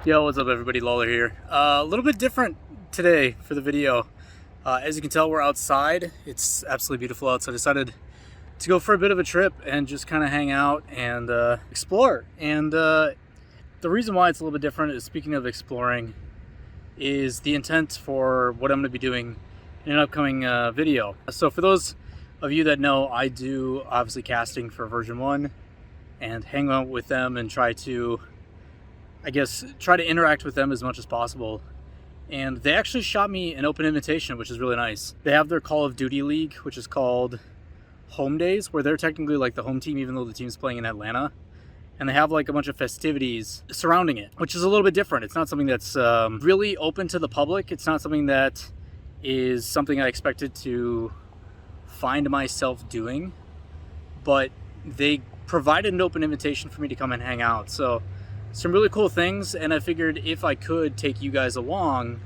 Yo, what's up everybody, Lawler here. A little bit different today for the video. As you can tell, we're outside. It's absolutely beautiful out, so I decided to go for a bit of a trip and just kind of hang out and explore. And the reason why it's a little bit different is, speaking of exploring, is the intent for what I'm going to be doing in an upcoming video. So for those of you that know, I do obviously casting for Version1 and hang out with them and try to interact with them as much as possible. And they actually shot me an open invitation, which is really nice. They have their Call of Duty league, which is called Home Days, where they're technically like the home team, even though the team's playing in Atlanta. And they have like a bunch of festivities surrounding it, which is a little bit different. It's not something that's really open to the public. It's not something that is something I expected to find myself doing, but they provided an open invitation for me to come and hang out. So some really cool things, and I figured if I could take you guys along,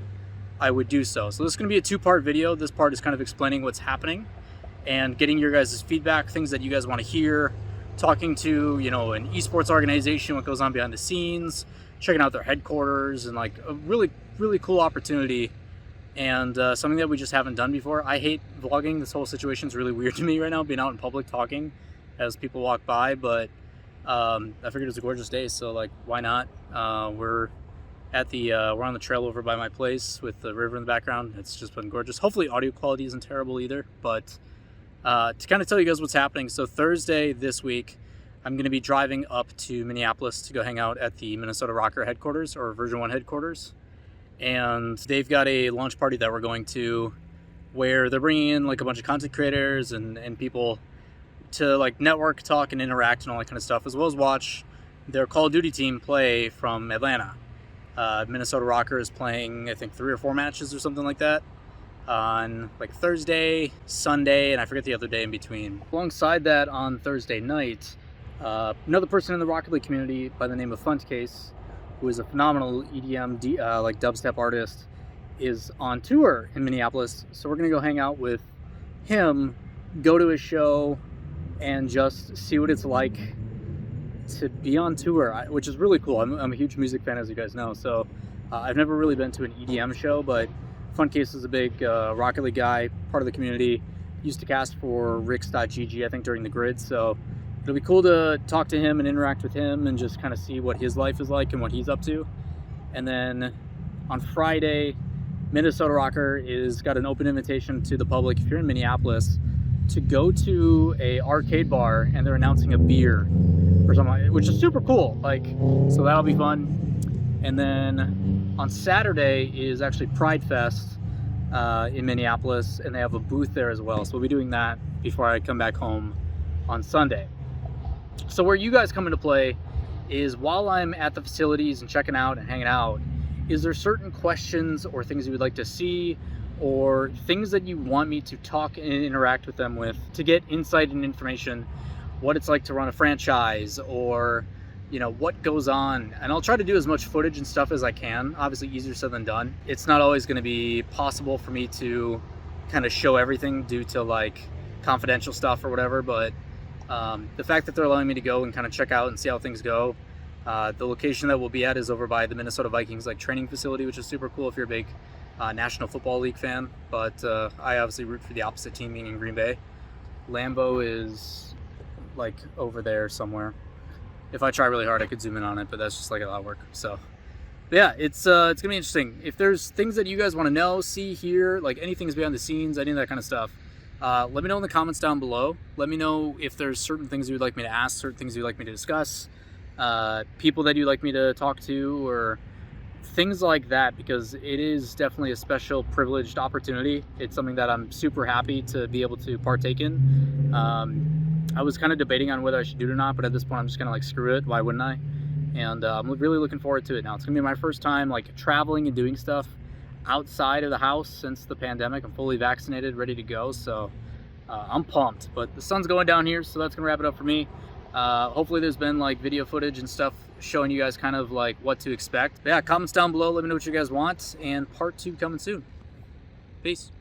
I would do so. So this is going to be a two-part video. This part is kind of explaining what's happening and getting your guys' feedback, things that you guys want to hear, talking to, you know, an esports organization, what goes on behind the scenes, checking out their headquarters, and like a really, really cool opportunity, and something that we just haven't done before. I hate vlogging. This whole situation is really weird to me right now, being out in public talking as people walk by, but I figured it was a gorgeous day, so like, why not? We're on the trail over by my place with the river in the background. It's just been gorgeous. Hopefully audio quality isn't terrible either, but to kind of tell you guys what's happening. So Thursday this week, I'm going to be driving up to Minneapolis to go hang out at the Minnesota Rokkr headquarters, or Version1 headquarters. And they've got a launch party that we're going to, where they're bringing in like a bunch of content creators and people to like network, talk, and interact and all that kind of stuff, as well as watch their Call of Duty team play from Atlanta. Minnesota Rokkr is playing, I think, 3 or 4 matches or something like that on like Thursday, Sunday, and I forget the other day in between. Alongside that, on Thursday night, another person in the Rocket League community by the name of Funtcase, who is a phenomenal EDM like dubstep artist, is on tour in Minneapolis. So we're gonna go hang out with him, go to his show, and just see what it's like to be on tour, which is really cool. I'm a huge music fan, as you guys know, so I've never really been to an EDM show, but Funcase is a big Rocket League guy, part of the community. Used to cast for Rix.gg, I think, during the grid, so it'll be cool to talk to him and interact with him and just kind of see what his life is like and what he's up to. And then on Friday, Minnesota Rokkr is got an open invitation to the public, if you're in Minneapolis, to go to a arcade bar, and they're announcing a beer or something, which is super cool. Like, so that'll be fun. And then on Saturday is actually Pride Fest in Minneapolis, and they have a booth there as well. So we'll be doing that before I come back home on Sunday. So where you guys come into play is, while I'm at the facilities and checking out and hanging out, is there certain questions or things you would like to see, or things that you want me to talk and interact with them with to get insight and information, what it's like to run a franchise, or, you know, what goes on. And I'll try to do as much footage and stuff as I can. Obviously easier said than done. It's not always going to be possible for me to kind of show everything due to like confidential stuff or whatever, but the fact that they're allowing me to go and kind of check out and see how things go. The location that we'll be at is over by the Minnesota Vikings like training facility, which is super cool if you're a big National Football League fan, but I obviously root for the opposite team, being in Green Bay. Lambeau is like over there somewhere. If I try really hard, I could zoom in on it, but that's just like a lot of work. So yeah, it's gonna be interesting. If there's things that you guys want to know, see, hear, like anything's behind the scenes, any of that kind of stuff, let me know in the comments down below. Let me know if there's certain things you'd like me to ask, certain things you'd like me to discuss, people that you'd like me to talk to, or things like that, because it is definitely a special, privileged opportunity. It's something that I'm super happy to be able to partake in. I was kind of debating on whether I should do it or not, but at this point I'm just gonna like, screw it, why wouldn't I? And I'm really looking forward to it now. It's gonna be my first time like traveling and doing stuff outside of the house since the pandemic. I'm fully vaccinated, ready to go, so I'm pumped. But the sun's going down here, so that's gonna wrap it up for me. Hopefully there's been like video footage and stuff showing you guys kind of like what to expect. But yeah, comments down below, let me know what you guys want, and part 2 coming soon. Peace.